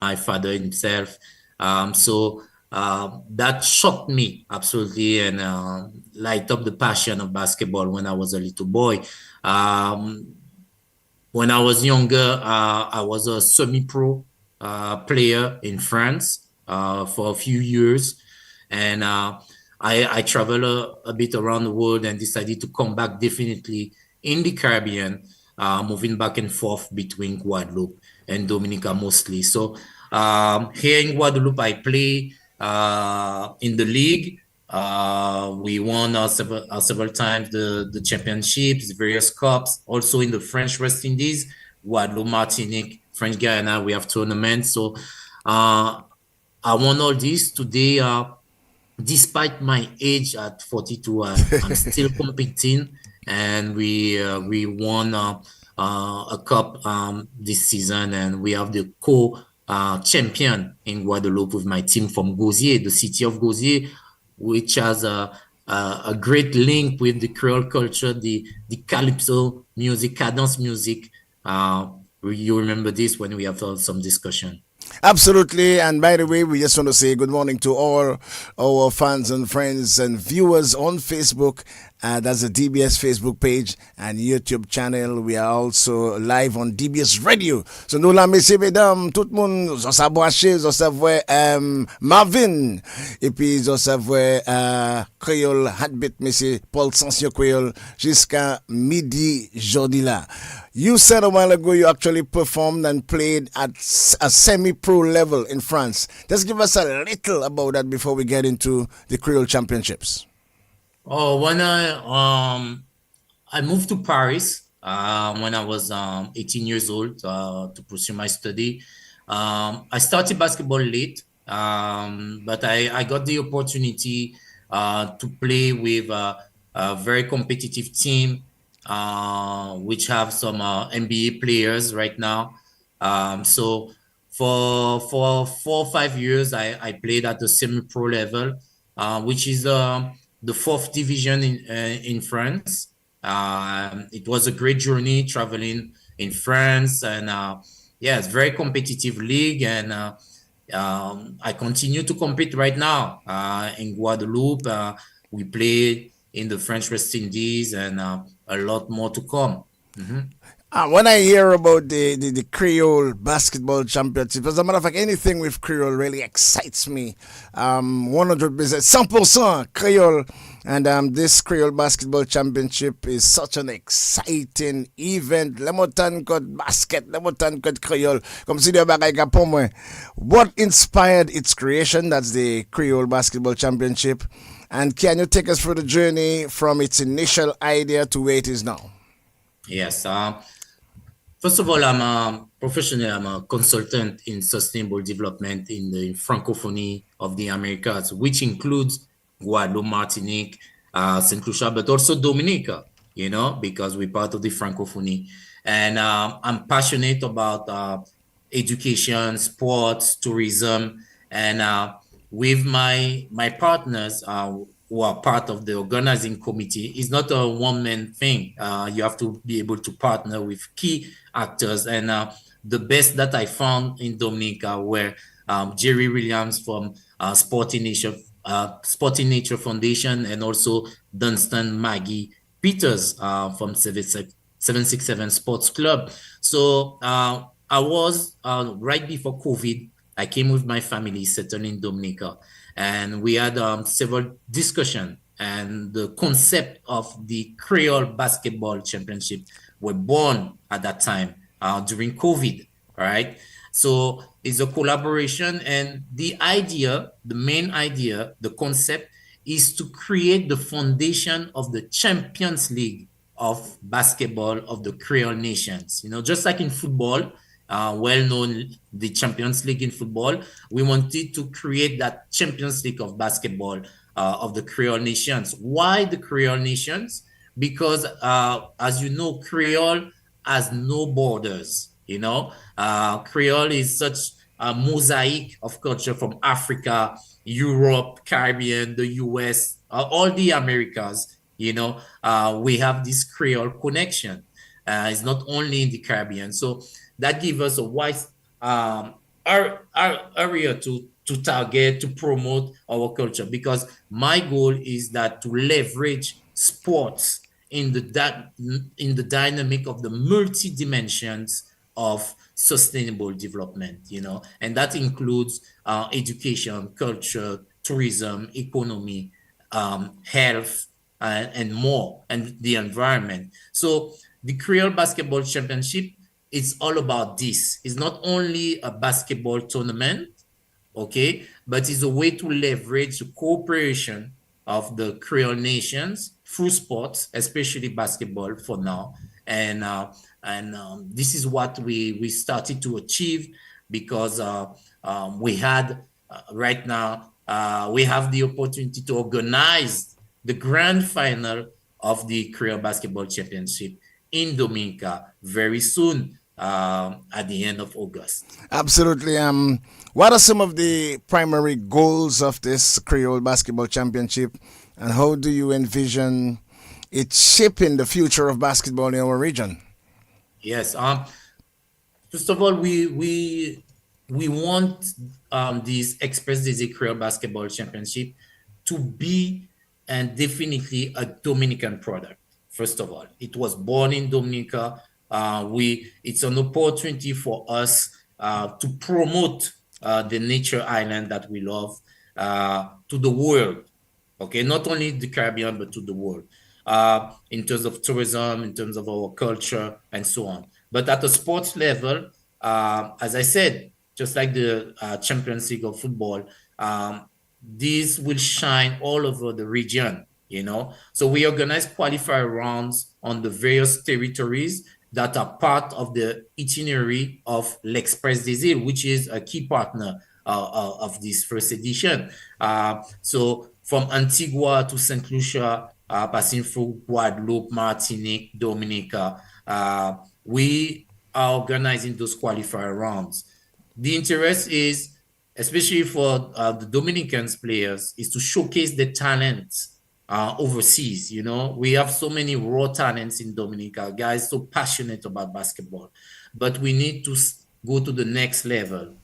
my father himself. That shocked me absolutely and light up the passion of basketball when I was a little boy. Um, when I was younger, I was a semi-pro player in France for a few years, and I traveled a bit around the world and decided to come back definitely in the Caribbean, moving back and forth between Guadeloupe and Dominica mostly. So here in Guadeloupe, I play in the league. We won several times the championships, various cups. Also in the French West Indies, Guadeloupe, Martinique, French Guyana, we have tournaments. So I won all this today. Despite my age at 42, I'm still competing, and we won a cup this season, and we have the co-champion in Guadeloupe with my team from Gauzier, the city of Gauzier, which has a great link with the Creole culture, the calypso music, cadence music. You remember this when we have some discussion. Absolutely. And by the way, we just want to say good morning to all our fans and friends and viewers on Facebook. That's the DBS Facebook page and YouTube channel. We are also live on DBS Radio. So nous la messieurs mesdames, tout le monde, vous sa branché, vous savez Marvin et puis vous savez Creole Heartbeat monsieur Paul Sansio Creole jusqu'à midi jeudi là. You said a while ago you actually performed and played at a semi-pro level in France. Just give us a little about that before we get into the Creole Championships. Oh, when I moved to Paris when I was 18 years old to pursue my study. I started basketball late, but I got the opportunity to play with a very competitive team, which have some NBA players right now. So for 4 or 5 years, I played at the semi-pro level, which is the fourth division in France. It was a great journey traveling in France, and yeah, it's very competitive league, and I continue to compete right now in Guadeloupe. We play in the French West Indies, and a lot more to come. When I hear about the Creole basketball championship, as a matter of fact, anything with Creole really excites me. 100%, 100% Creole. And this Creole basketball championship is such an exciting event. Lemotan code basket, lemotan code Creole. Comme si de bagay ka pou mwen. What inspired its creation? That's the Creole basketball championship. And can you take us through the journey from its initial idea to where it is now? Yes. First of all, I'm a professional. I'm a consultant in sustainable development in the Francophonie of the Americas, which includes Guadeloupe, Martinique, Saint Lucia, but also Dominica, because we're part of the Francophonie. And I'm passionate about education, sports, tourism, and with my partners who are part of the organizing committee. It's not a one-man thing. You have to be able to partner with key actors. And the best that I found in Dominica were Jerry Williams from Sporting Nature Foundation, and also Dunstan Maggie Peters from 767 Sports Club. So I was right before COVID. I came with my family, settled in Dominica, and we had several discussions. And the concept of the Creole Basketball Championship were born at that time during COVID, right? So it's a collaboration, and the main idea, the concept is to create the foundation of the Champions League of basketball of the Creole nations. Just like in football, well known, the Champions League in football, we wanted to create that Champions League of basketball of the Creole nations. Why the Creole nations? Because as you know, Creole has no borders. Creole is such a mosaic of culture from Africa, Europe, Caribbean, the US, all the Americas. We have this Creole connection. It's not only in the Caribbean. So that gives us a wide our area to target, to promote our culture, because my goal is that to leverage sports in the dynamic of the multi dimensions of sustainable development, and that includes education, culture, tourism, economy, health, and more, and the environment. So the Creole Basketball Championship, it's all about this. It's not only a basketball tournament, okay, but it's a way to leverage the cooperation of the Creole nations through sports, especially basketball for now. And this is what we started to achieve, because we had right now we have the opportunity to organize the grand final of the Creole Basketball Championship in Dominica very soon, at the end of August. Absolutely. What are some of the primary goals of this Creole Basketball Championship, and how do you envision it shaping the future of basketball in our region? Yes. First of all, we want this Express Dizzy Creole Basketball Championship to be, and definitely, a Dominican product. First of all, it was born in Dominica. We It's an opportunity for us to promote the nature island that we love to the world. Okay, not only the Caribbean, but to the world, in terms of tourism, in terms of our culture, and so on. But at a sports level, as I said, just like the Champions League of football, these will shine all over the region. So we organize qualifier rounds on the various territories that are part of the itinerary of l'Express des Îles, which is a key partner of this first edition. So from Antigua to St. Lucia, passing through Guadeloupe, Martinique, Dominica, we are organizing those qualifier rounds. The interest is, especially for the Dominicans players, is to showcase the talents overseas. We have so many raw talents in Dominica, guys so passionate about basketball, but we need to go to the next level,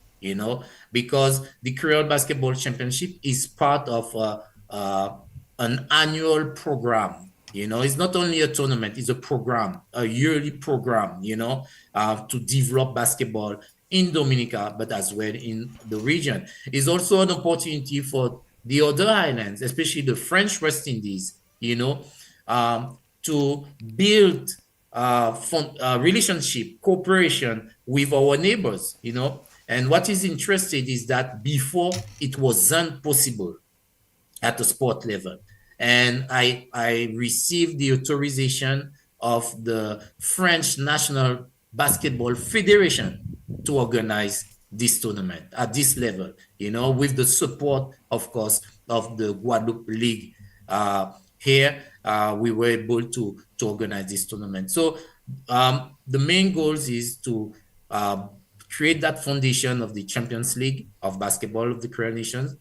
because the Creole Basketball Championship is part of an annual program. It's not only a tournament, it's a program, a yearly program, to develop basketball in Dominica, but as well in the region. It's also an opportunity for the other islands, especially the French West Indies, to build relationship, cooperation with our neighbors. And what is interesting is that before it wasn't possible at the sport level. And I received the authorization of the French National Basketball Federation to organize this tournament at this level, with the support, of course, of the Guadeloupe League. Here, we were able to organize this tournament. So the main goals is to create that foundation of the Champions League of basketball of the Creole nations,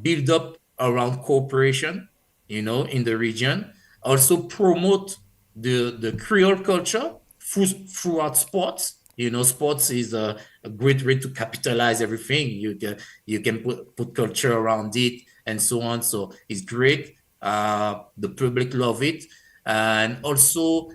build up around cooperation, in the region, also promote the Creole culture throughout sports. Sports is a great way to capitalize everything. You can put culture around it and so on. So it's great. The public love it, and also,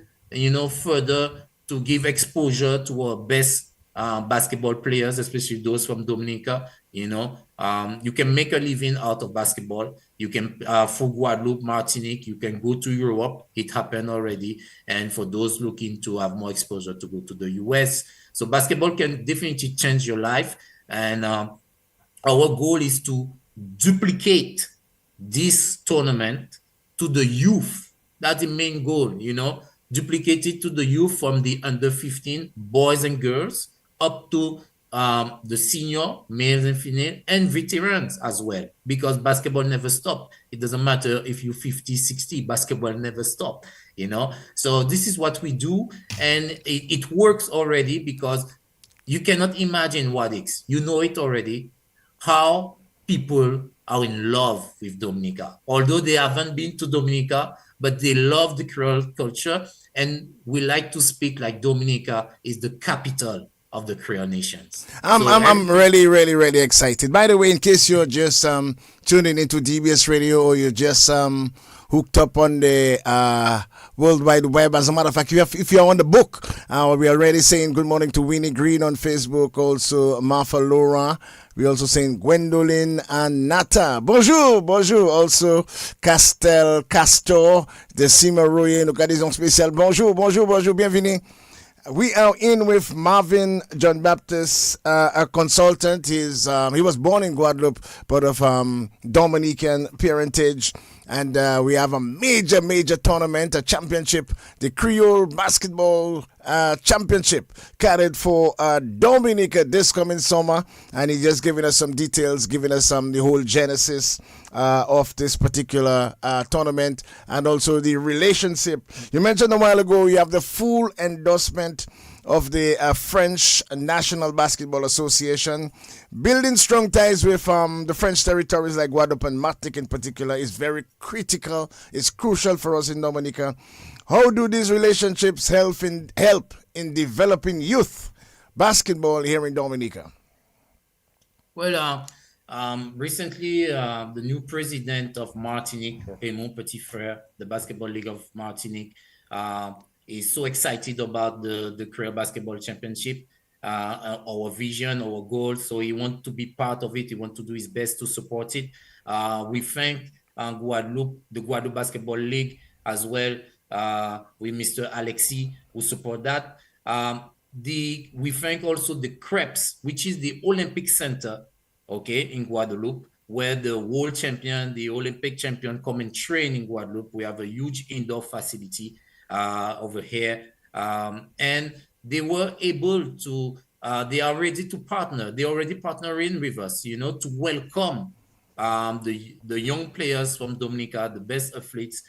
further to give exposure to our best basketball players, especially those from Dominica. You can make a living out of basketball. You can, for Guadeloupe, Martinique, you can go to Europe. It happened already. And for those looking to have more exposure, to go to the US. So basketball can definitely change your life. And our goal is to duplicate this tournament to the youth. That's the main goal, duplicate it to the youth, from the under 15 boys and girls up to the senior males and female, and veterans as well, because basketball never stop. It doesn't matter if you're 50, 60, basketball never stop. So this is what we do, and it works already, because you cannot imagine what it already, how people are in love with Dominica, although they haven't been to Dominica, but they love the Creole culture. And we like to speak like Dominica is the capital of the Creole nations. I'm, So I'm, I'm everything. really, really, really excited. By the way, in case you're just tuning into DBS Radio or you're just hooked up on the World Wide Web, as a matter of fact, if you're on the book, we're already saying good morning to Winnie Green on Facebook, also Martha Laura. We're also saying Gwendolyn and Nata. Bonjour, bonjour. Also Castel Castor de Cimaroye, occasion spéciale. Bonjour, bonjour, bonjour, bienvenue. We are in with Marvin John Baptist, a consultant. He was born in Guadeloupe, but of Dominican parentage. And we have a major, major tournament, a championship, the Creole Basketball Championship, carried for Dominica this coming summer. And he's just giving us some details, giving us the whole genesis of this particular tournament and also the relationship. You mentioned a while ago you have the full endorsement of the French National Basketball Association. Building strong ties with the French territories like Guadeloupe and Martinique in particular is very critical. It's crucial for us in Dominica. How do these relationships help in developing youth basketball here in Dominica? Well, recently, the new president of Martinique, Raymond Petitfrère, the Basketball League of Martinique, is so excited about the Creole Basketball Championship, our vision, our goal. So he wants to be part of it. He wants to do his best to support it. We thank Guadeloupe, the Guadeloupe Basketball League, as well with Mr. Alexis, who support that. We thank also the CREPS, which is the Olympic Center, okay, in Guadeloupe, where the world champion, the Olympic champion, come and train in Guadeloupe. We have a huge indoor facility over here, and they were able to. They are ready to partner. They already partnering with us, to welcome the young players from Dominica, the best athletes,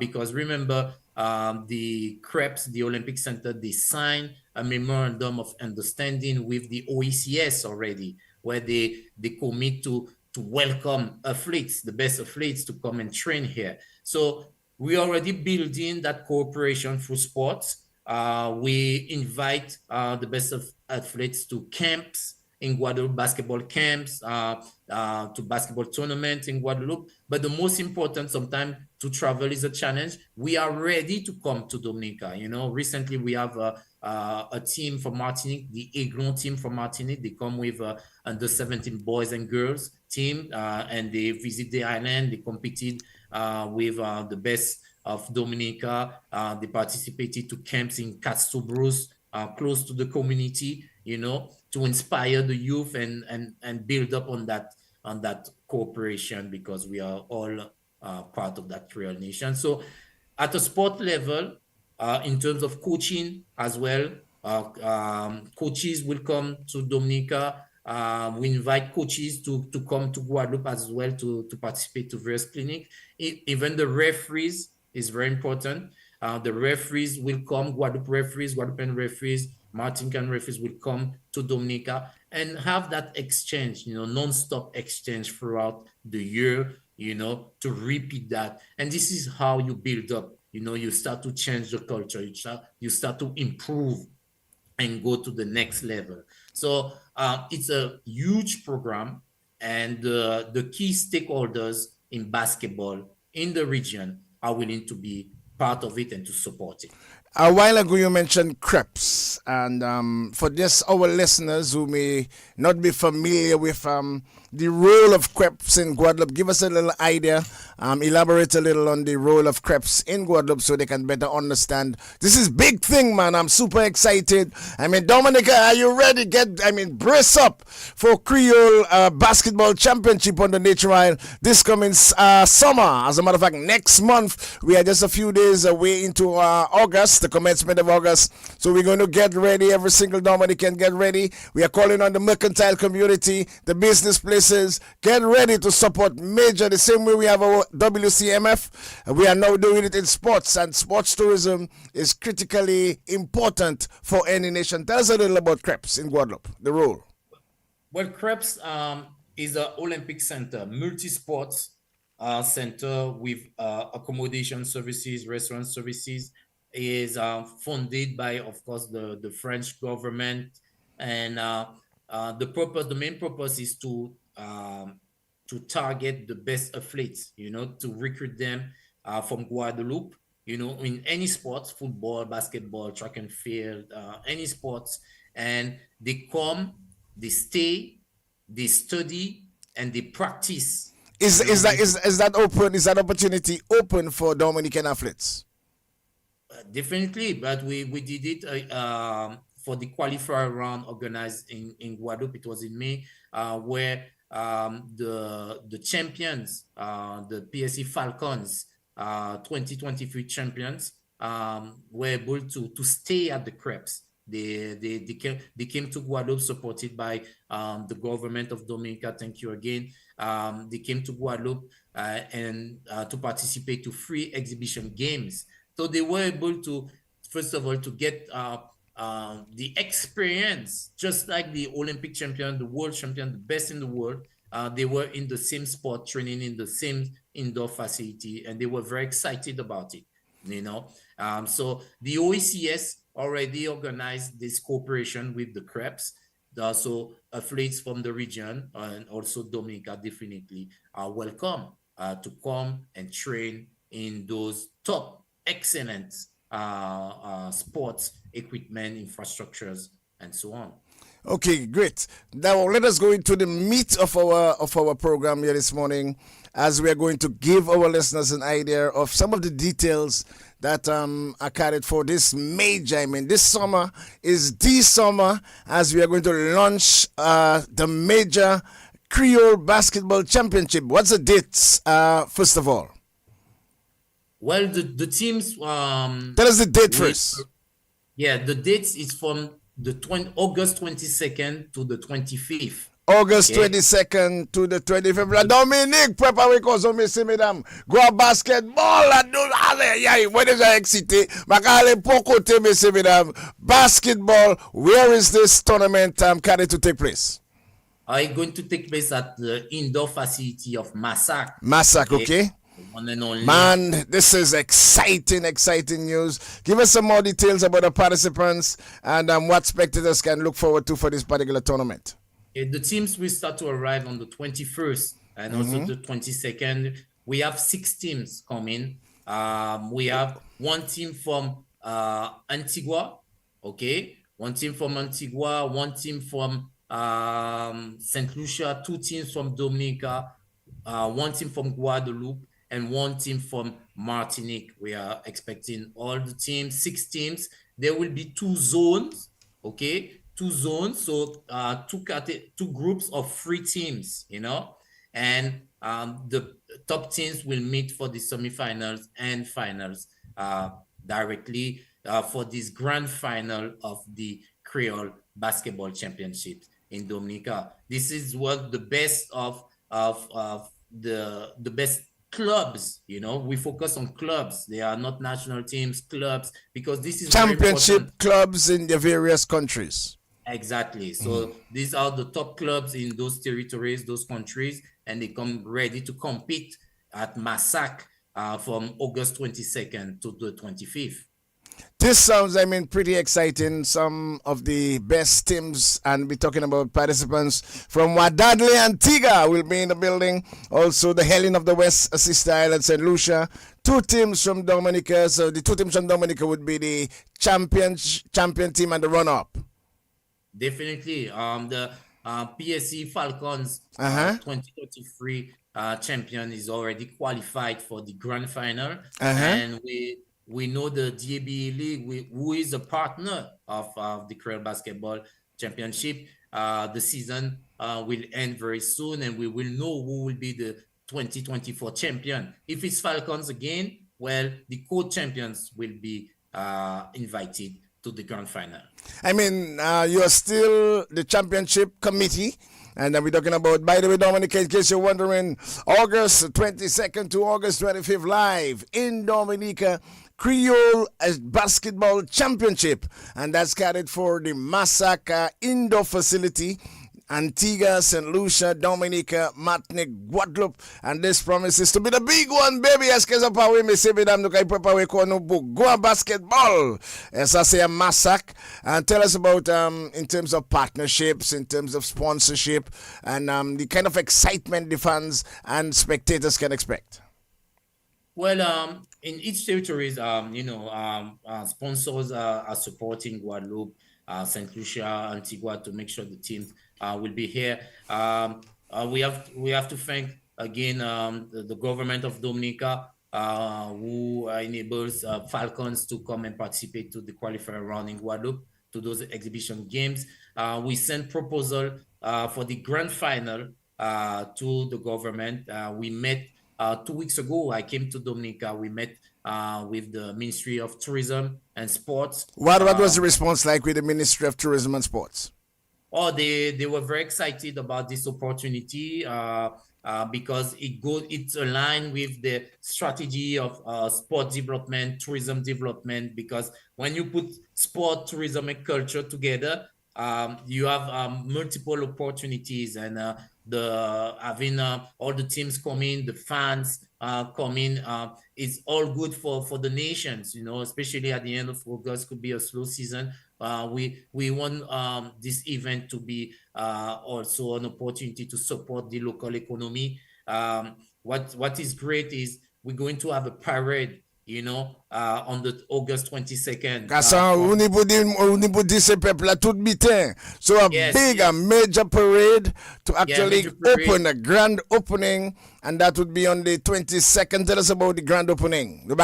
because remember, the CREPS, the Olympic Center, they signed a memorandum of understanding with the OECS already, where they commit to welcome athletes, the best athletes, to come and train here. So we already building that cooperation through sports. We invite the best of athletes to camps in Guadeloupe, basketball camps, to basketball tournaments in Guadeloupe. But the most important, sometimes to travel is a challenge. We are ready to come to Dominica. Recently we have a team from Martinique, the Aiglon team from Martinique. They come with under 17 boys and girls team, and they visit the island. They competed with the best of Dominica. They participated to camps in Castro Bruce, close to the community, to inspire the youth and build up on that cooperation, because we are all part of that Creole nation. So at a sport level, in terms of coaching as well, coaches will come to Dominica. We invite coaches to come to Guadeloupe as well to participate to various clinics. Even the referees is very important. The referees will come, Guadeloupean referees, Martinican referees will come to Dominica and have that exchange, non-stop exchange throughout the year, to repeat that. And this is how you build up, you start to change the culture, you start to improve and go to the next level. So it's a huge program, and the key stakeholders in basketball in the region are willing to be part of it and to support it. A while ago, you mentioned crepes, and for just our listeners who may not be familiar with the role of crepes in Guadeloupe, give us a little idea, elaborate a little on the role of crepes in Guadeloupe so they can better understand. This is big thing, man. I'm super excited. I mean, Dominica, are you ready? Brace up for Creole Basketball Championship on the Nature Isle this coming summer. As a matter of fact, next month, we are just a few days away into August, the commencement of August. So we're going to get ready. Every single Dominican get ready. We are calling on the mercantile community, the business places. Get ready to support major the same way we have our WCMF. We are now doing it in sports, and sports tourism is critically important for any nation. Tell us a little about CREPS in Guadeloupe, the role. Well, CREPS is an Olympic center, multi-sports center with accommodation services, restaurant services. Is funded by, of course, the French government, and the main purpose is to target the best athletes, to recruit them from Guadeloupe, in any sports, football, basketball, track and field, any sports, and they come, they stay, they study, and they practice, Is is that with is that open? Is that opportunity open for Dominican athletes? Definitely, but we did it for the qualifier round organized in Guadeloupe. It was in May, where the champions, the PSC Falcons, 2023 champions, were able to stay at the Crepes. They came to Guadeloupe, supported by the government of Dominica. Thank you again. They came to Guadeloupe and to participate to free exhibition games. So they were able to, first of all, to get the experience, just like the Olympic champion, the world champion, the best in the world. They were in the same sport, training in the same indoor facility, and they were very excited about it. So the OECS already organized this cooperation with the Krebs. So athletes from the region and also Dominica definitely are welcome to come and train in those top excellent sports equipment infrastructures and so on. Okay, great. Now let us go into the meat of our program here this morning, as we are going to give our listeners an idea of some of the details that are carried for this major. I mean, this summer is the summer, as we are going to launch the major Creole Basketball Championship. What's the dates, first of all? Well, the teams Tell us the date first. yeah, the dates is from the August 22nd to the 25th. August Okay. 22nd to the 25th. La Dominique, préparez qu'on se messieurs, mesdames. Go basketball, la do, allez, yay, when is I excité? Makale pour côté, messieurs, mesdames. Basketball, where is this tournament carried to take place? Are going to take place at the indoor facility of Massac. Massac, okay? One and only. Man, this is exciting news. Give us some more details about the participants and what spectators can look forward to for this particular tournament. The teams will start to arrive on the 21st and also the 22nd. We have 6 teams coming. We have one team from Antigua, okay? One team from Antigua, one team from St. Lucia, 2 teams from Dominica, one team from Guadeloupe, and one team from Martinique. We are expecting all the teams, 6 teams. There will be 2 zones, okay? 2 zones, so two groups of 3 teams, and the top teams will meet for the semifinals and finals directly for this grand final of the Creole Basketball Championships in Dominica. This is what the best of the best clubs, we focus on clubs. They are not national teams, clubs, because this is championship clubs in the various countries. Exactly. So these are the top clubs in those territories, those countries, and they come ready to compete at Massac from August 22nd to the 25th. This sounds, pretty exciting. Some of the best teams, and we're talking about participants from Wadadle, Antigua will be in the building. Also, the Helen of the West, Sister Island, St. Lucia. 2 teams from Dominica. So the 2 teams from Dominica would be the champion team and the runner-up. Definitely. The PSC Falcons 2023 champion is already qualified for the grand final. And we know the DABA League, who is a partner of the Creole Basketball Championship. The season will end very soon, and we will know who will be the 2024 champion. If it's Falcons again, well, the co-champions will be invited to the grand final. You are still the championship committee. And then we're talking about, by the way, Dominica, in case you're wondering, August 22nd to August 25th, live in Dominica, Creole Basketball Championship. And that's carried for the Massac indoor facility. Antigua, St. Lucia, Dominica, Martinique, Guadeloupe. And this promises to be the big one, baby. Est-ce que ça pas oui, mais c'est mesdames, nous allons préparer quoi nous pour go basketball. And ça c'est un massacre. And tell us about in terms of partnerships, in terms of sponsorship, and the kind of excitement the fans and spectators can expect. Well, in each territories, sponsors are supporting Guadeloupe, Saint Lucia, Antigua to make sure the teams will be here. We have to thank again the government of Dominica, who enables Falcons to come and participate to the qualifier round in Guadeloupe to those exhibition games. We sent proposal for the grand final to the government. We met 2 weeks ago. I came to Dominica. We met with the Ministry of Tourism and Sports. What was the response like with the Ministry of Tourism and Sports? Oh, they were very excited about this opportunity because it's aligned with the strategy of sport development, tourism development. Because when you put sport, tourism, and culture together, you have multiple opportunities, and having all the teams come in, the fans come in, is all good for the nations. Especially at the end of August could be a slow season. We want this event to be also an opportunity to support the local economy. What is great is we're going to have a parade, on the August 22nd. Au niveau de ces peuples tout bitin. So a major parade to actually open a grand opening, and that would be on the 22nd. Tell us about the grand opening. The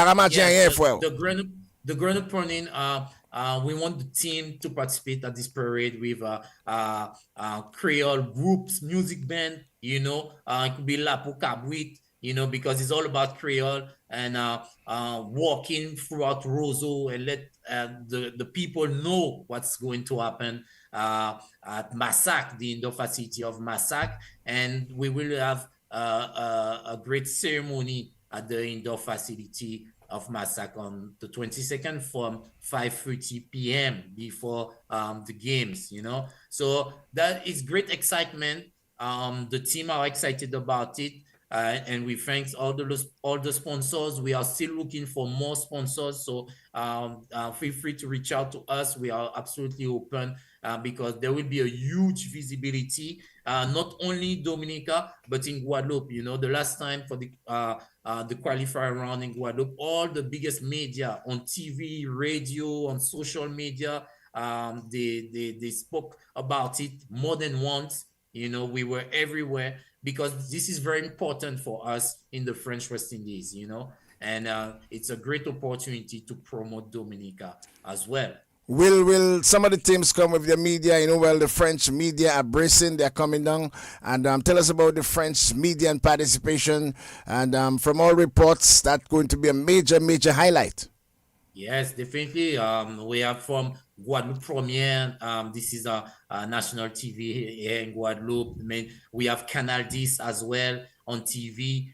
grand opening, we want the team to participate at this parade with Creole groups, music band, it could be La Pucabwit, because it's all about Creole, and walking throughout Roseau and let the people know what's going to happen at Massac, the indoor facility of Massac. And we will have a great ceremony at the indoor facility of Massac on the 22nd from 5:30 p.m. before the games, So that is great excitement. The team are excited about it. And we thank all the sponsors. We are still looking for more sponsors, so feel free to reach out to us. We are absolutely open because there will be a huge visibility, not only Dominica but in Guadeloupe. The last time for the qualifier round in Guadeloupe, all the biggest media on TV, radio, on social media, they spoke about it more than once. We were everywhere because this is very important for us in the French West Indies, and it's a great opportunity to promote Dominica as well. Will some of the teams come with the media? The French media are bracing, they're coming down. And tell us about the French media and participation. And from all reports, that's going to be a major, major highlight. Yes, definitely. We have from Guadeloupe Premiere. This is a national TV here in Guadeloupe. We have Canal 10 as well on TV.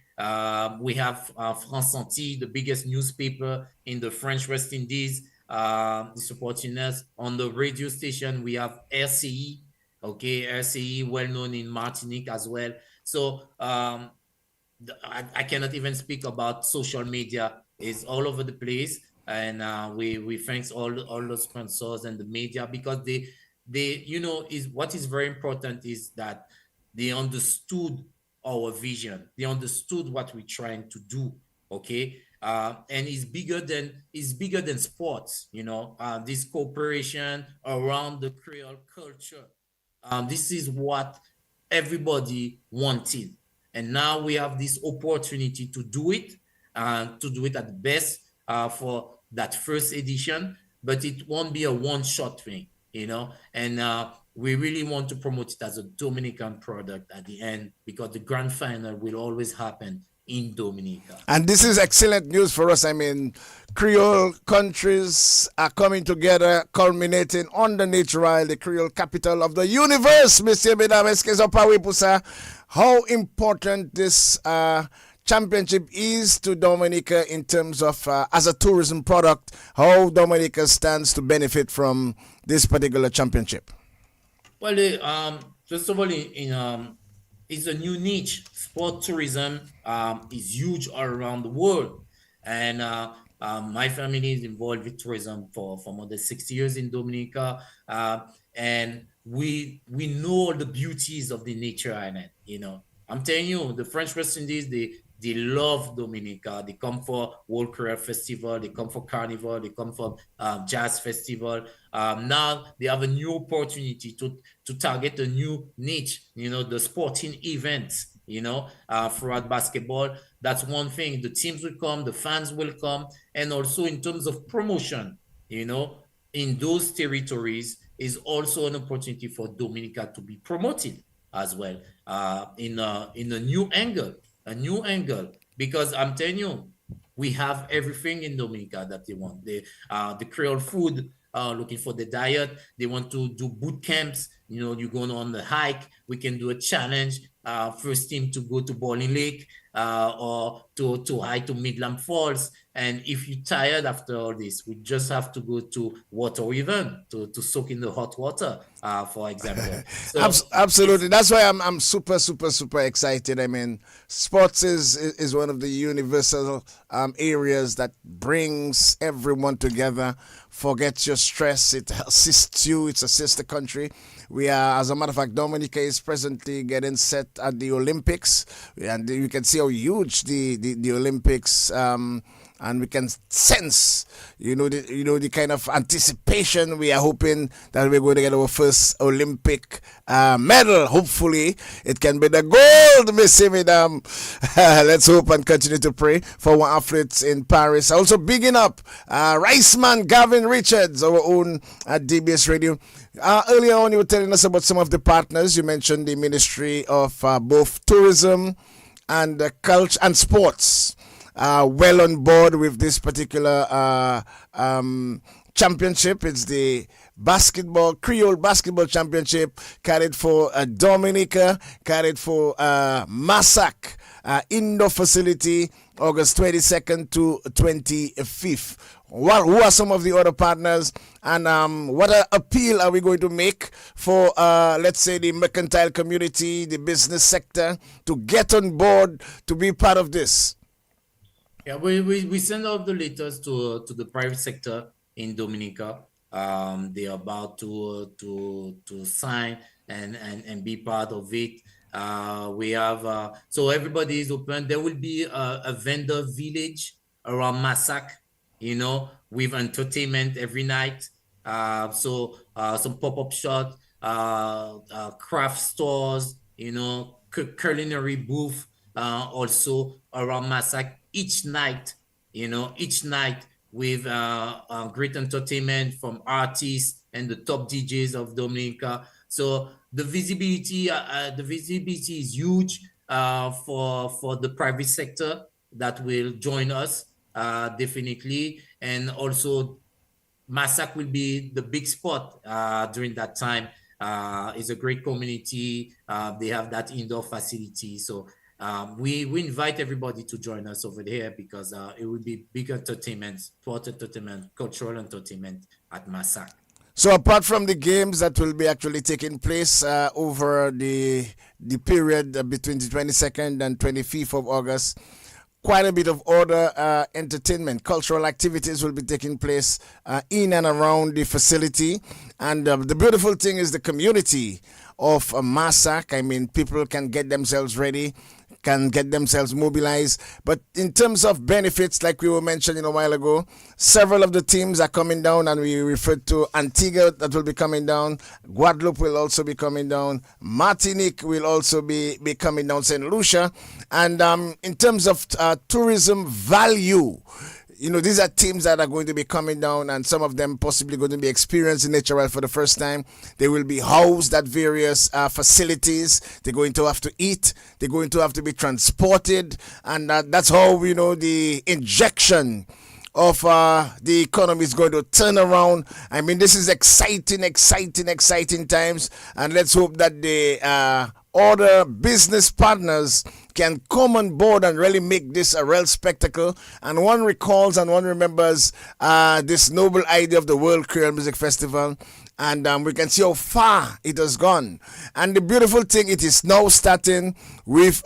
We have France Antilles, the biggest newspaper in the French West Indies, supporting us. On the radio station, we have RCE. Okay, RCE, well known in Martinique as well. So I cannot even speak about social media. It's all over the place. And we thanks all the sponsors and the media because they is what is very important is that they understood our vision. They understood what we're trying to do. Okay, and it's bigger than sports. This cooperation around the Creole culture. This is what everybody wanted, and now we have this opportunity to do it at the best for that first edition, but it won't be a one-shot thing, and we really want to promote it as a Dominican product at the end because the grand final will always happen in Dominica. And this is excellent news for us. Creole countries are coming together, culminating on the Natural, the Creole capital of the universe. Monsieur, mesdames, est-ce que pas oui pour ça? How important this championship is to Dominica in terms of as a tourism product, how Dominica stands to benefit from this particular championship? Well, First of all, it's a new niche. Sport tourism is huge all around the world, and my family is involved with tourism for more than 60 years in Dominica, and we know all the beauties of the nature island. I'm telling you, the French West Indies, they love Dominica. They come for World Career Festival, they come for Carnival, they come for Jazz Festival. Now they have a new opportunity to target a new niche, the sporting events, throughout basketball. That's one thing. The teams will come, the fans will come, and also in terms of promotion, you know, in those territories is also an opportunity for Dominica to be promoted as well, in a new angle, because I'm telling you, we have everything in Dominica that they want. The Creole food, looking for the diet. They want to do boot camps. You're going on the hike. We can do a challenge. First team to go to Bowling Lake, or to hike to Midland Falls. And if you're tired after all this, we just have to go to Water River to soak in the hot water, for example. So Absolutely. it's That's why I'm super, super, super excited. I mean, sports is one of the universal areas that brings everyone together. Forget your stress. It assists you. It assists the country. We are, as a matter of fact, Dominica is presently getting set at the Olympics, and you can see how huge the Olympics. And we can sense, the kind of anticipation. We are hoping that we're going to get our first Olympic medal. Hopefully, it can be the gold, Missy Madam. Let's hope and continue to pray for our athletes in Paris. Also, bigging up Riceman Gavin Richards, our own at DBS Radio. Earlier on, you were telling us about some of the partners. You mentioned the Ministry of both Tourism and Culture and Sports. Well on board with this particular championship. It's the Creole Basketball Championship, carried for Dominica, carried for Massac Indoor Facility, August 22nd to 25th. Who are some of the other partners, and what appeal are we going to make for, let's say, the mercantile community, the business sector, to get on board to be part of this? Yeah, we send out the letters to the private sector in Dominica. They are about to sign and be part of it. We have, so everybody is open. There will be a vendor village around Massac, with entertainment every night. So some pop-up shop, craft stores, culinary booth, also around Massac each night with great entertainment from artists and the top DJs of Dominica. So the visibility is huge, for the private sector that will join us, definitely, and also Massac will be the big spot during that time. It's a great community. They have that indoor facility. So we invite everybody to join us over there, because it will be big entertainment, sport entertainment, cultural entertainment at Massac. So apart from the games that will be actually taking place over the period between the 22nd and 25th of August, quite a bit of other entertainment, cultural activities will be taking place in and around the facility. And the beautiful thing is the community of Massac. I mean, people can get themselves ready, can get themselves mobilized. But in terms of benefits, like we were mentioning a while ago, several of the teams are coming down, and we referred to Antigua that will be coming down. Guadeloupe will also be coming down. Martinique will also be coming down, St. Lucia. And in terms of tourism value, these are teams that are going to be coming down, and some of them possibly going to be experiencing nature well for the first time. They will be housed at various facilities. They're going to have to eat. They're going to have to be transported. And that's how, the injection of the economy is going to turn around. I mean, this is exciting times. And let's hope that the other business partners can come on board and really make this a real spectacle. And one recalls and one remembers this noble idea of the World Creole Music Festival. and we can see how far it has gone. And the beautiful thing, it is now starting with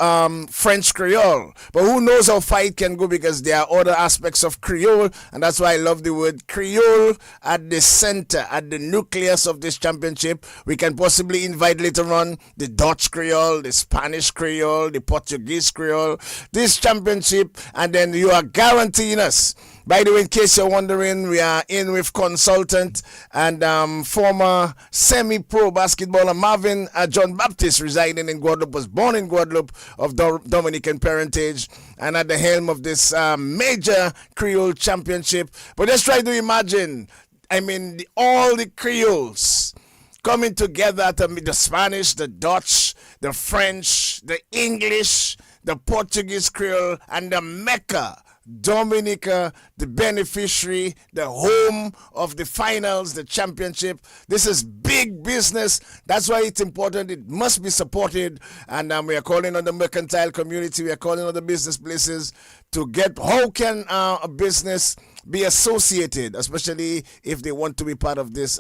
French Creole. But who knows how far it can go, because there are other aspects of Creole, and that's why I love the word Creole at the center, at the nucleus of this championship. We can possibly invite later on the Dutch Creole, the Spanish Creole, the Portuguese Creole, this championship, and then you are guaranteeing us. By the way, in case you're wondering, we are in with consultant and former semi-pro basketballer Marvin John Baptist, residing in Guadeloupe, was born in Guadeloupe of Dominican parentage, and at the helm of this major Creole championship. But just try to imagine, I mean, all the Creoles coming together to meet the Spanish, the Dutch, the French, the English, the Portuguese Creole, and the Mecca, Dominica, the beneficiary, the home of the finals, the championship. This is big business. That's why it's important. It must be supported. And we are calling on the mercantile community. We are calling on the business places to get how can a business be associated, especially if they want to be part of this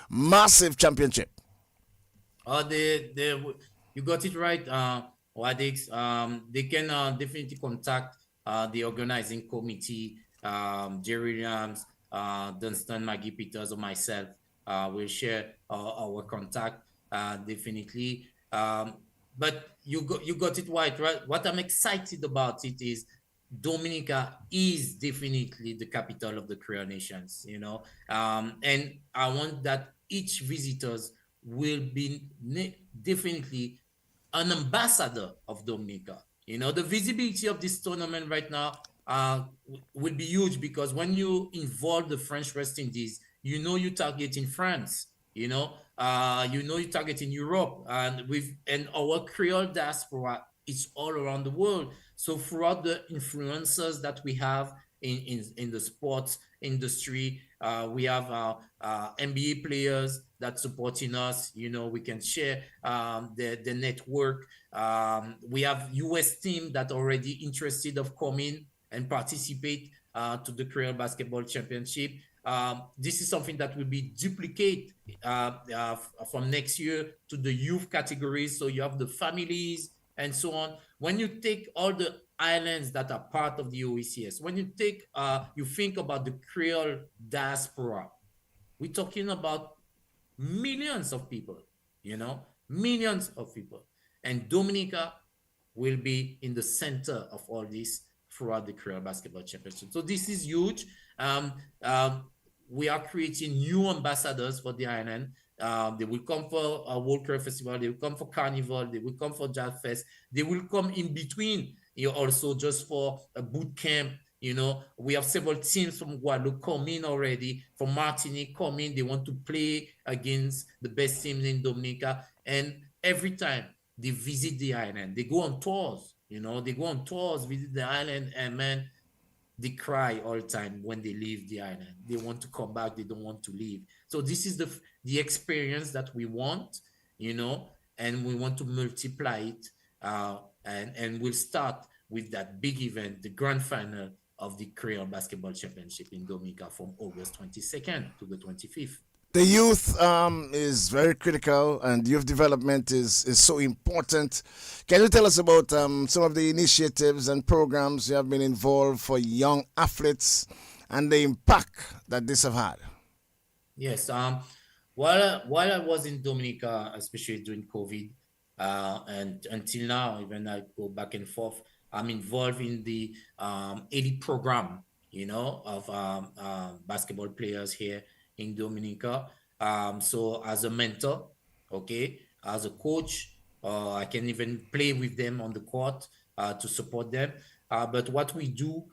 massive championship. You got it right, Wadix. They can definitely contact the organizing committee, Jerry Williams, Dunstan, Maggie Peters, or myself. We'll share our contact definitely. But you got it right. What I'm excited about it is Dominica is definitely the capital of the Creole nations, and I want that each visitors will be definitely an ambassador of Dominica. The visibility of this tournament right now will be huge, because when you involve the French West Indies, you target in France, you target in Europe, and our Creole diaspora is all around the world. So throughout the influencers that we have in the sports industry, we have NBA players that supporting us. We can share the network. We have US team that already interested of coming and participate to the Creole Basketball Championship. This is something that will be duplicate from next year to the youth categories. So you have the families and so on. When you take all the islands that are part of the OECS, when you think about the Creole diaspora, we're talking about millions of people, millions of people. And Dominica will be in the center of all this throughout the Creole Basketball Championship. So this is huge. We are creating new ambassadors for the island. They will come for a World Creole Festival. They will come for Carnival. They will come for Jazz Fest. They will come in between, also just for a boot camp. We have several teams from Guadeloupe coming already, from Martinique coming. They want to play against the best teams in Dominica. And every time they visit the island, they go on tours. They go on tours, visit the island, and man, they cry all the time when they leave the island. They want to come back. They don't want to leave. So this is the experience that we want, and we want to multiply it. And we'll start with that big event, the grand final of the Creole Basketball Championship in Dominica from August 22nd to the 25th. The youth is very critical, and youth development is so important. Can you tell us about some of the initiatives and programs you have been involved for young athletes and the impact that this have had? Yes. While I was in Dominica, especially during COVID, and until now, even I go back and forth, I'm involved in the elite program, of basketball players here in Dominica. So as a mentor, okay, as a coach, I can even play with them on the court to support them. But what we do,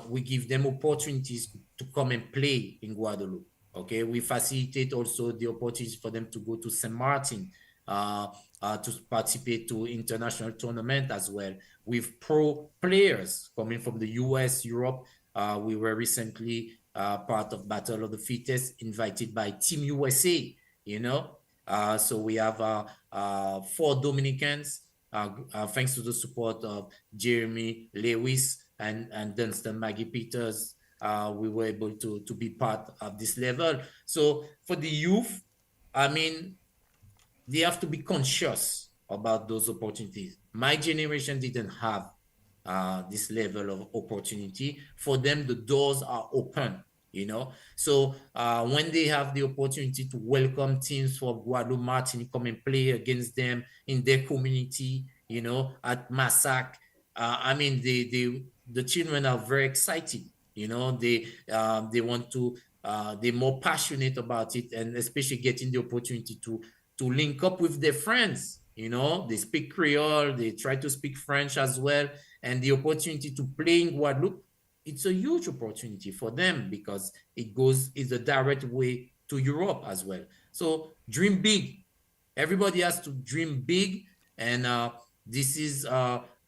we give them opportunities to come and play in Guadeloupe. Okay, we facilitate also the opportunities for them to go to St. Martin to participate to international tournament as well, with pro players coming from the US, Europe. We were recently part of Battle of the Fittest, invited by Team USA, So we have 4 Dominicans, thanks to the support of Jeremy Lewis and Dunstan Maggie Peters. We were able to be part of this level. So for the youth, I mean, they have to be conscious about those opportunities. My generation didn't have this level of opportunity. For them, the doors are open, you know. So when they have the opportunity to welcome teams from Guadeloupe, Martin come and play against them in their community, you know, at Massac, I mean, the children are very excited. You know, they want to they're more passionate about it, and especially getting the opportunity to link up with their friends. You know, they speak Creole, they try to speak French as well, and the opportunity to play in Guadeloupe, it's a huge opportunity for them because it's a direct way to Europe as well. So dream big. Everybody has to dream big, and this is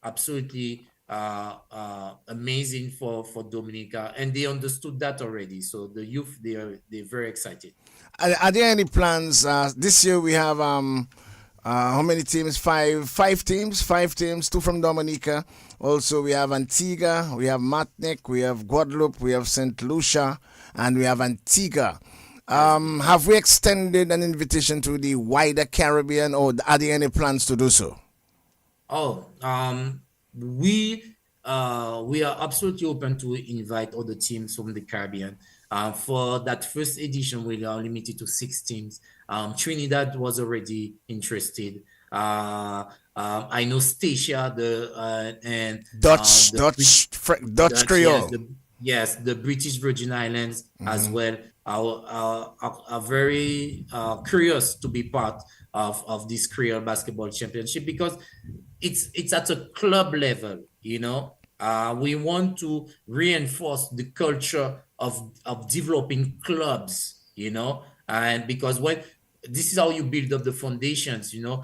absolutely amazing for Dominica, and they understood that already. So the youth, they're very excited. Are there any plans? This year we have how many teams? Five teams. Five teams. Two from Dominica. Also, we have Antigua, we have Martinique, we have Guadeloupe, we have Saint Lucia, and we have Antigua. Yes. Have we extended an invitation to the wider Caribbean, or are there any plans to do so? Oh, we are absolutely open to invite other teams from the Caribbean. For that first edition, we are limited to 6 teams. Trinidad was already interested. I know Stacia, and Dutch, the Dutch Dutch, yes, Creole. the British Virgin Islands as well are very curious to be part of this Creole basketball championship because it's at a club level, you know. We want to reinforce the culture of developing clubs, you know, and because when this is how you build up the foundations, you know.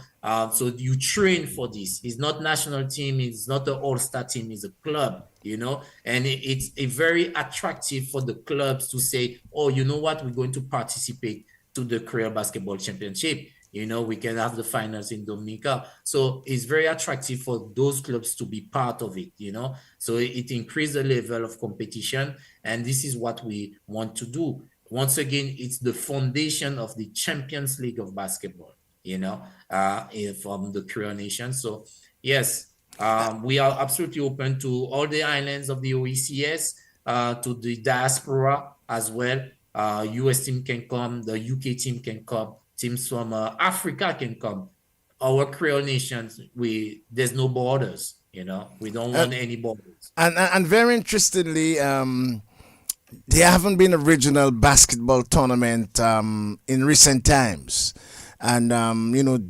So you train for this. It's not national team. It's not an all-star team. It's a club, you know. And it's a very attractive for the clubs to say, oh, you know what, we're going to participate to the Creole Basketball Championship. You know, we can have the finals in Dominica. So it's very attractive for those clubs to be part of it, you know. So it increases the level of competition. And this is what we want to do. Once again, it's the foundation of the Champions League of basketball, you know, from the Creole Nation. So, yes, we are absolutely open to all the islands of the OECS, to the diaspora as well. US team can come, the UK team can come, teams from Africa can come. Our Creole nations, there's no borders, you know, we don't And want any borders. and very interestingly, there haven't been a regional basketball tournament in recent times. And,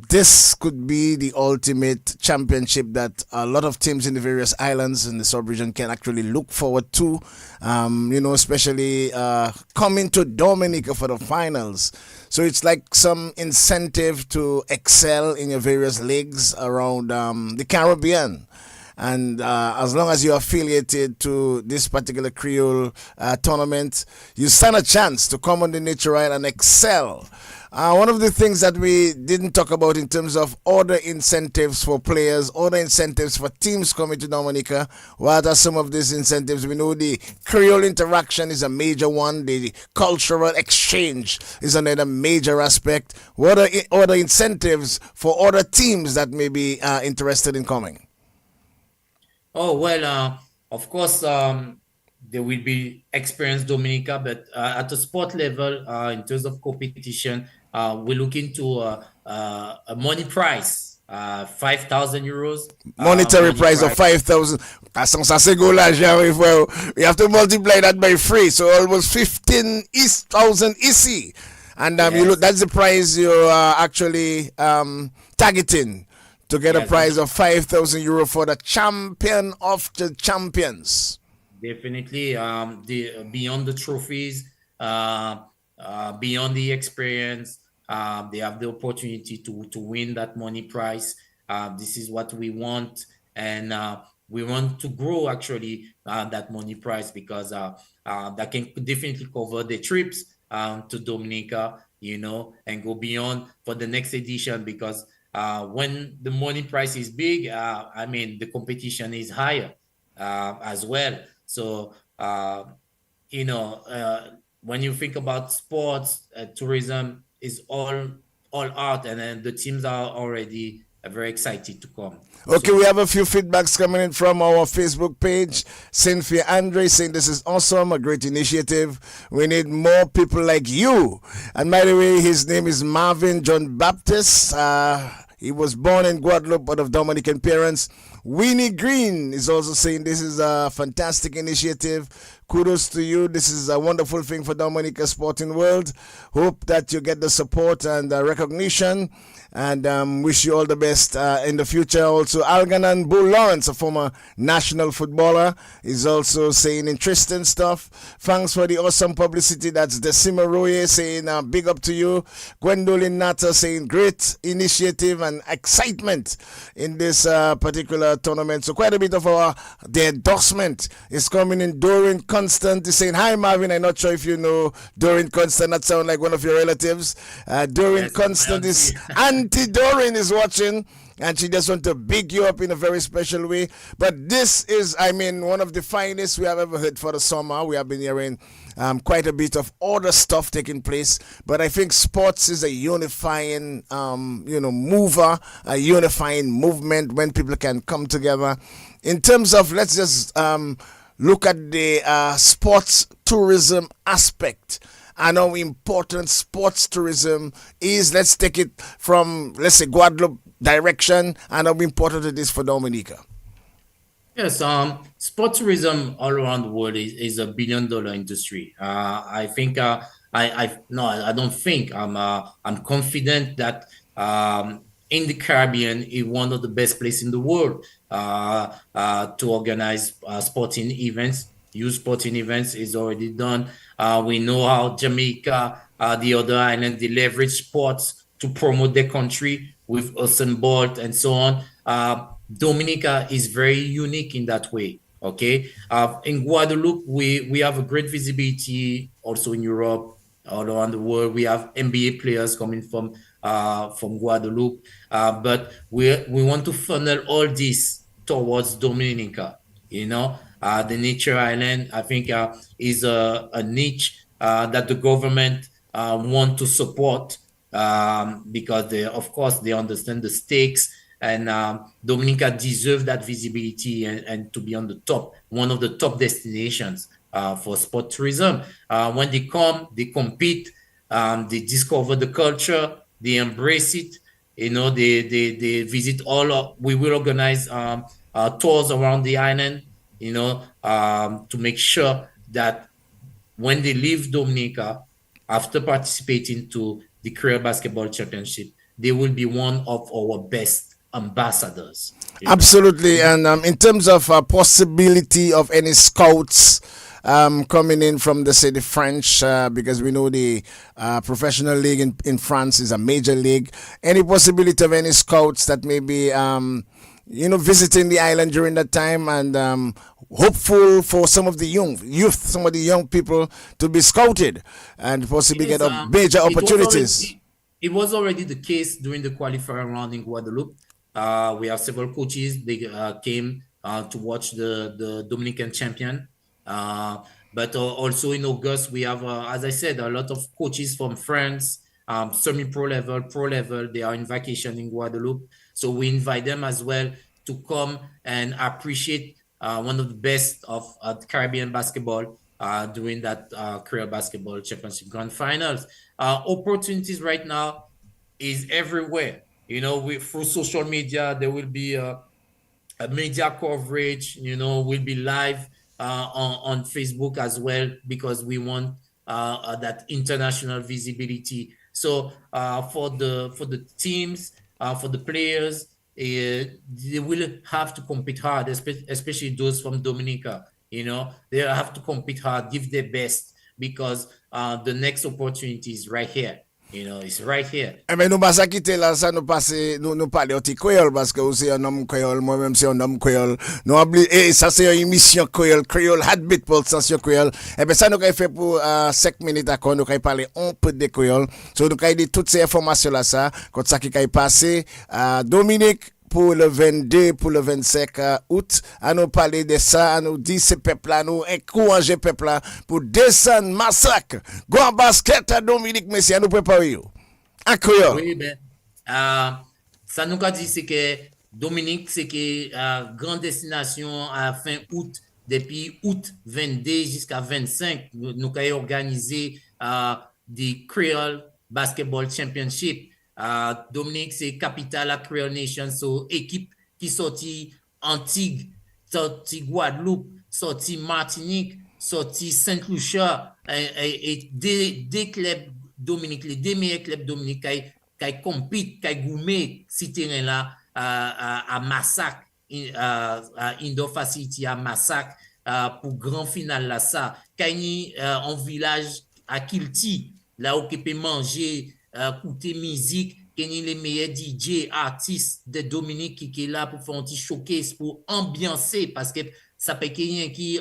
this could be the ultimate championship that a lot of teams in the various islands in the sub-region can actually look forward to, especially coming to Dominica for the finals. So it's like some incentive to excel in your various leagues around the Caribbean. And as long as you're affiliated to this particular Creole tournament, you stand a chance to come on the Nature Isle and excel. One of the things that we didn't talk about in terms of other incentives for players, other incentives for teams coming to Dominica, what are some of these incentives? We know the Creole interaction is a major one. The cultural exchange is another major aspect. What are other incentives for other teams that may be interested in coming? Oh, well, of course, there will be experience Dominica, but at the sport level, in terms of competition, we look into a money prize, 5,000 euros Monetary money price of prize. 5,000. Sans ça c'est go l'argent, well, we have to multiply that by 3, so almost 15,000 EC. And you look, Yes, that's the price you're actually targeting to get a yes, prize of 5,000 euro for the champion of the champions. definitely. The beyond the trophies, beyond the experience, they have the opportunity to win that money prize. This is what we want, and we want to grow actually that money prize because that can definitely cover the trips to Dominica, you know, and go beyond for the next edition because when the money price is big, I mean the competition is higher as well. So you know, when you think about sports, tourism, is all out, and then the teams are already very excited to come. Okay, we So have a few feedbacks coming in from our Facebook page. Cynthia Andre saying this is awesome, a great initiative. We need more people like you. And by the way, his name is Marvin John Baptist. He was born in Guadeloupe, but of Dominican parents. Winnie Green is also saying this is a fantastic initiative. Kudos to you. This is a wonderful thing for Dominica sporting world. Hope that you get the support and recognition, and wish you all the best in the future. Also, Algernon Bull Lawrence, a former national footballer, is also saying interesting stuff. Thanks for the awesome publicity. That's Decima Roye saying big up to you. Gwendolyn Nata saying great initiative and excitement in this particular tournament. So quite a bit of the endorsement is coming in. Doreen Constant is saying, hi Marvin, I'm not sure if you know Doreen Constant. That sounds like one of your relatives. Doreen yes, Constant is Auntie Doreen is watching, and she just want to big you up in a very special way. But this is, I mean, one of the finest we have ever heard for the summer. We have been hearing quite a bit of other stuff taking place, but I think sports is a unifying, mover, a unifying movement when people can come together. In terms of, let's just look at the sports tourism aspect and how important sports tourism is. Let's take it from, let's say, Guadeloupe direction, and how important it is for Dominica. yes, sport tourism all around the world is a $1 billion industry. I think I no, I don't think I'm confident that in the Caribbean is one of the best places in the world to organize sporting events. Youth sporting events is already done. We know how Jamaica, the other islands, they leverage sports to promote their country with Usain Bolt and so on. Dominica is very unique in that way. Okay, in Guadeloupe, we have a great visibility also in Europe, all around the world. We have NBA players coming from Guadeloupe, but we want to funnel all this towards Dominica. You know, the nature island, I think, is a niche that the government want to support because they, of course, they understand the stakes, and Dominica deserves that visibility and to be on the top, one of the top destinations for sport tourism. When they come, they compete, they discover the culture, they embrace it. You know, they visit we will organize tours around the island, you know, to make sure that when they leave Dominica after participating to the Creole Basketball Championship, they will be one of our best ambassadors. Absolutely, and in terms of possibility of any scouts coming in from the French, because we know the professional league in France is a major league. Any possibility of any scouts that may be, visiting the island during that time, and hopeful for some of the some of the young people to be scouted and possibly Yes, get major opportunities. It was already the case during the qualifying round in Guadeloupe. We have several coaches. They came to watch the Dominican champion. But also in August, we have, as I said, a lot of coaches from France, semi-pro level, pro level. They are in vacation in Guadeloupe. So we invite them as well to come and appreciate one of the best of Caribbean basketball during that Creole Basketball Championship Grand Finals. Opportunities right now is everywhere. You know, through social media, there will be a media coverage, will be live on Facebook as well, because we want that international visibility. So for the teams, for the players, they will have to compete hard, especially those from Dominica. They have to compete hard, give their best, because the next opportunity is right here. It's right here. Eh ben nou pas sa kite la, sa nou pase, nou pale oti Creole, parce que ou se yon nom Creole, moi même se yon nom Creole. Nou abli, ça c'est yon émission Creole, Creole Heartbeat pour station Creole. Eh ben ça nous kay fait pour 5 minutes akon, nou kay parler un peu de Creole. So nou kay di toutes ces informations là ça, quand ça qui kay passé Dominique pour le 22, pour le 25 août, à nous parler de ça, à nous dire ce peuple-là, nous encourager peuple-là pour descendre massacre. Go basket à Dominique Messi, à nous préparer. En créole. Oui, ben, euh, ça nous a dit, c'est que Dominique, c'est que grande destination à fin août, depuis août 22 jusqu'à 25, nous avons organisé des Creole Basketball Championship. Dominique, c'est capitale à Creole Nation, so équipe qui sortit Antigua, sorti Guadeloupe, sorti Martinique, sorti Saint-Lucia, et des clubs Dominique, les deux meilleurs clubs Dominique qui compétent, qui gourmet si terrain là à Massac, à Indoor Facility à Massac, pour grand final là ça. Qui en village à Kilti, là où on peut manger, écouter musique, qui les meilleurs DJ, artistes de Dominique qui est là pour faire un petit showcase, pour ambiancer, parce que ça peut qu'il qui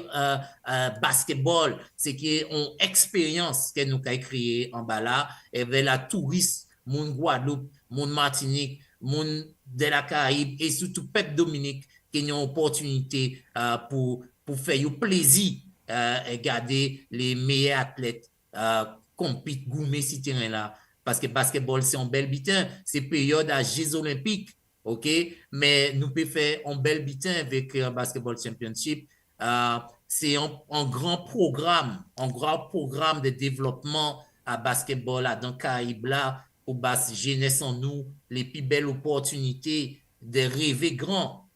basketball, c'est qui on expérience que nous avons créé en bas là, et vers la touriste, mon Guadeloupe, mon Martinique, mon de la Caraïbe, et surtout peuple Dominique, qui ont une opportunité pour faire un plaisir et garder les meilleurs athlètes compétent gourmet ce terrain là. Parce que basketball, c'est un bel bitin. C'est période à Jeux olympiques. OK? Mais nous pouvons faire un bel bitin avec un basketball championship. C'est un grand programme de développement à basketball à dans Caraïbes là pour bas jeunesse en nous les plus belles opportunités de rêver grand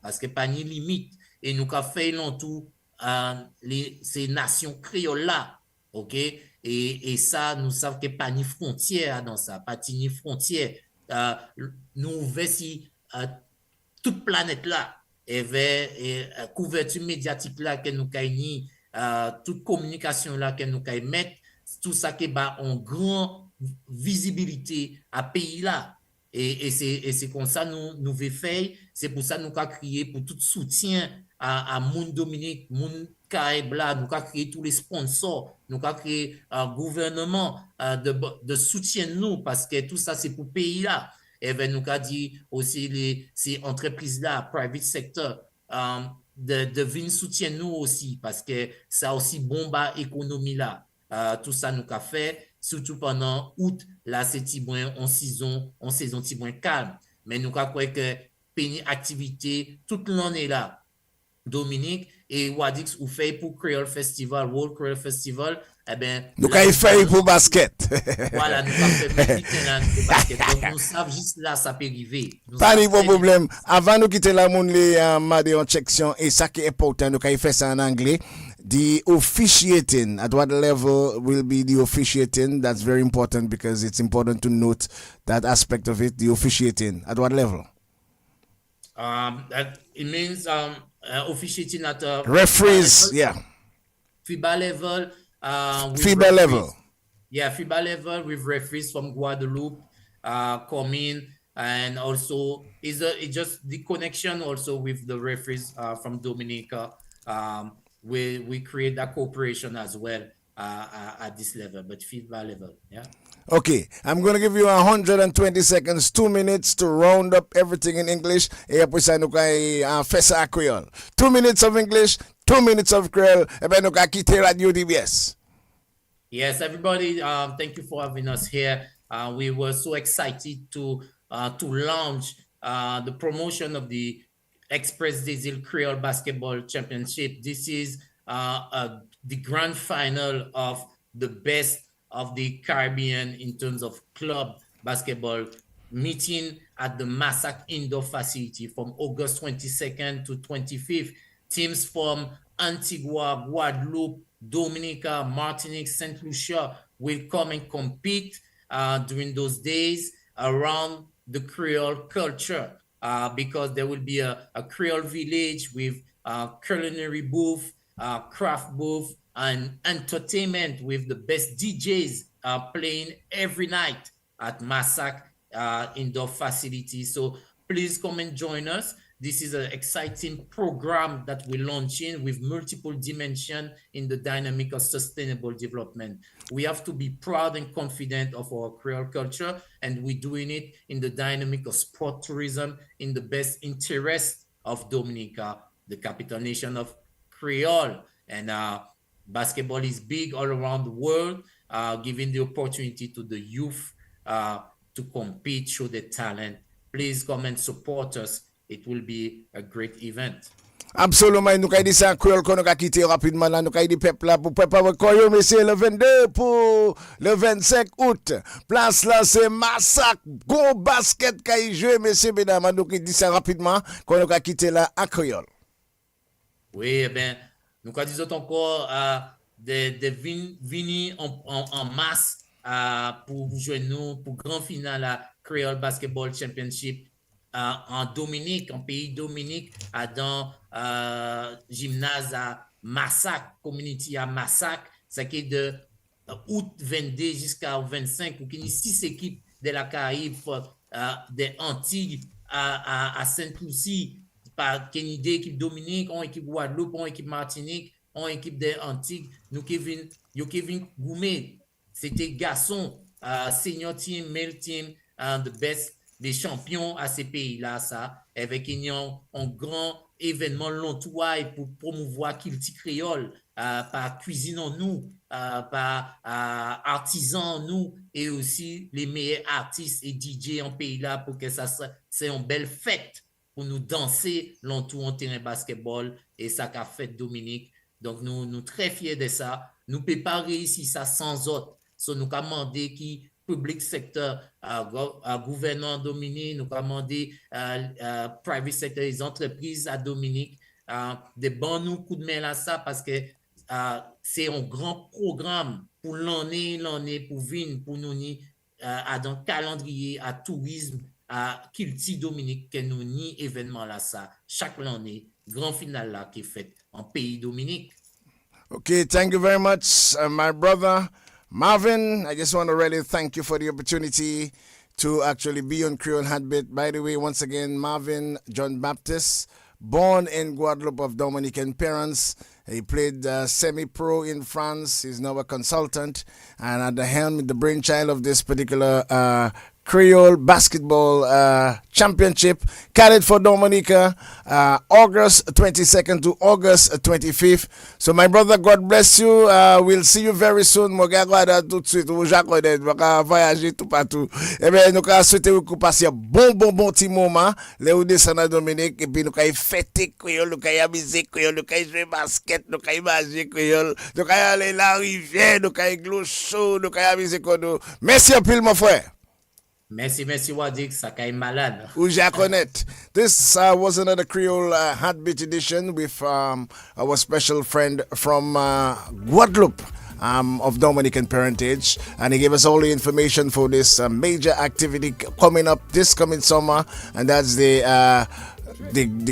parce que pas ni limite et nous avons fait longtemps ces nations créoles là, ok? Et ça, nous savons que pas ni frontière dans ça, pas ni frontière. Euh, nous voici toute planète là et vers couverture médiatique là que nous avons toute communication là que nous avons mettre tout ça qui bat en grande visibilité à pays là et c'est comme ça nous veut faire c'est pour ça nous avons crié pour tout soutien à Moun Dominique Moun Caraïbes là nous avons créé tous les sponsors nous avons créé un gouvernement de soutien de nous parce que tout ça c'est pour pays là et ben nous a dit aussi ces entreprises-là, private sector, de venir soutenir nous aussi parce que ça aussi bombe économie là. Tout ça nous a fait, surtout pendant août, là c'est en saison tibouin calme. Mais nous avons que péni activité toute l'année là. Dominique et Wadix ou fait pour Creole Festival, World Creole Festival, eh bien, Nous là, avons nous fait allons pour basket. voilà, nous avons fait même bitin pour basket. Donc, nous savons juste là, ça peut arriver. Nous Pas savons de très bien. problème. Avant de quitter la monde, les mardi en section, et ça qui est important, nous avons fait ça en anglais. The officiating at what level will be the officiating? That's very important because it's important to note that aspect of it. The officiating at what level? It means officiating at FIBA Referees, level, yeah. FIBA level with FIBA level. referees. Yeah, FIBA level with referees from Guadeloupe coming, and also it's just the connection also with the referees from Dominica. We create that cooperation as well at this level, but FIBA level, yeah. Okay, I'm going to give you 120 seconds, 2 minutes to round up everything in English. Et après ça, nous allons faire ça à Creole. 2 minutes of English, 2 minutes of Creole. Et bien, nous allons quitter Radio DBS. Yes, everybody, thank you for having us here. We were so excited to launch the promotion of the Express Diesel Creole Basketball Championship. This is the grand final of the best of the Caribbean in terms of club basketball meeting at the Massac Indoor Facility from August 22nd to 25th. Teams from Antigua, Guadeloupe, Dominica, Martinique, Saint Lucia will come and compete during those days around the Creole culture because there will be a Creole village with culinary booth, craft booth, and entertainment with the best DJs playing every night at Massac indoor facility. So please come and join us. This is an exciting program that we're launching with multiple dimensions in the dynamic of sustainable development. We have to be proud and confident of our Creole culture, and we're doing it in the dynamic of sport tourism in the best interest of Dominica, the capital nation of Creole. And basketball is big all around the world, giving the opportunity to the youth to compete, show their talent. Please come and support us. It will be a great event. Absolument, nous avons dit ça en créole qu'on a quitté rapidement là, nous avons dit peuple là pour préparer quoi, monsieur, le 22 pour le 25 août. Place là, c'est massacre, gros basket qui joue, messieurs, mesdames, nous avons dit ça rapidement qu'on a quitté là en créole. Oui, eh bien, nous disons encore de venir en masse pour jouer nous pour grand final à Creole Basketball Championship en Dominique, en pays Dominique, dans gymnase à Massac, community à Massac, ça qui est de août 22 jusqu'à 25, où il y a 6 équipes de la Caraïbe, des Antilles à Sainte-Lucie, par une idée équipe Dominique, une équipe Guadeloupe, une équipe Martinique, une équipe des Antilles, nous Kevin Goumet, c'était garçon, senior team, male team, the best, des champions à ces pays-là, ça, avec un grand événement lontois pour promouvoir culture créole, par cuisine en nous, par artisans en nous, et aussi les meilleurs artistes et DJ en pays-là pour que ça c'est une belle fête pour nous danser l'entour en terrain basketball et ça qu'a fait Dominique. Donc, nous très fiers de ça. Nous ne pouvons pas réussir ça sans autres. So, nous avons demandé qui public secteur, gouvernement Dominique, nous avons demandé private sector, les entreprises à Dominique, de bon nous coup de main à ça parce que c'est un grand programme pour l'année pour venir, pour nous à dans calendrier, à tourisme, à culture Dominique, que nous ni événement là ça, chaque année, grand final là qui est fait en pays Dominique. Okay, thank you very much, my brother Marvin. I just want to really thank you for the opportunity to actually be on Creole Heartbeat. By the way, once again, Marvin John Baptist, born in Guadeloupe of Dominican parents. He played semi-pro in France. He's now a consultant and at the helm, the brainchild of this particular Creole Basketball Championship, carried for Dominica, August 22nd to August 25th. So, my brother, God bless you. We'll see you very soon. Moi, regarde tout de suite. Vous connaissez, vous allez voyager tout partout. Eh bien, nous allons souhaiter que vous passiez un bon petit moment. Là, vous descendez à Dominique. Et puis, nous allons fêter Creole, nous allons amuser Creole, nous allons jouer basket, nous allons imaginer Creole, nous allons aller la rivière, nous allons glo chaud, nous allons amuser Creole. Merci un peu, mon frère. Merci, Wadik, ça caille malade. This was another Creole Heartbeat edition with our special friend from Guadeloupe. Of Dominican parentage, and he gave us all the information for this major activity coming up this coming summer, and that's the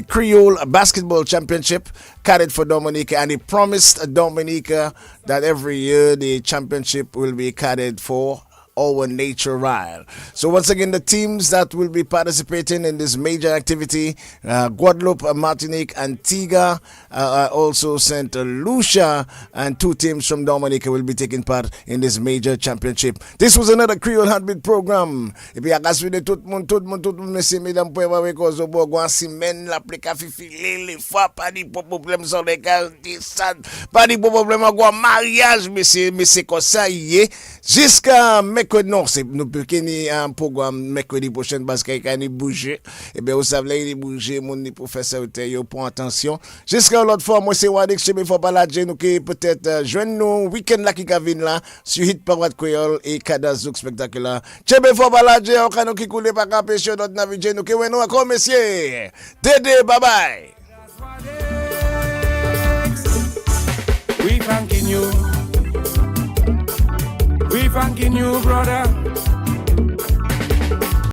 Creole Basketball Championship carried for Dominica, and he promised Dominica that every year the championship will be carried for our nature ride. So once again, the teams that will be participating in this major activity, Guadeloupe, Martinique, Antigua, also St. Lucia, and 2 teams from Dominica will be taking part in this major championship. This was another Creole Heartbeat program. Et puis, à la suite de tout le monde, messieurs, mesdames, pour avoir cause au bois, semaine, la plique à filer, les fois, pas de problème sur les cas, pas de problème, à mariage, messieurs, mais c'est comme ça, y est, jusqu'à non, c'est nous peut un programme mercredi prochain parce qu'il y a une bouger. Et bien, vous savez, il bouger, mon professeur, yo prend attention. Jusqu'à l'autre fois, moi, c'est Wadik, je me fais pas la nous qui peut-être joindre nous week-end là qui vient là, sur Hit Power Creole et Kadazouk spectaculaire. Je me fais pas la on can qui coule pas qu'à pêcher notre navigation, nous qui nous encore, messieurs. Dédé, bye bye. We thanking you. We thanking you, brother.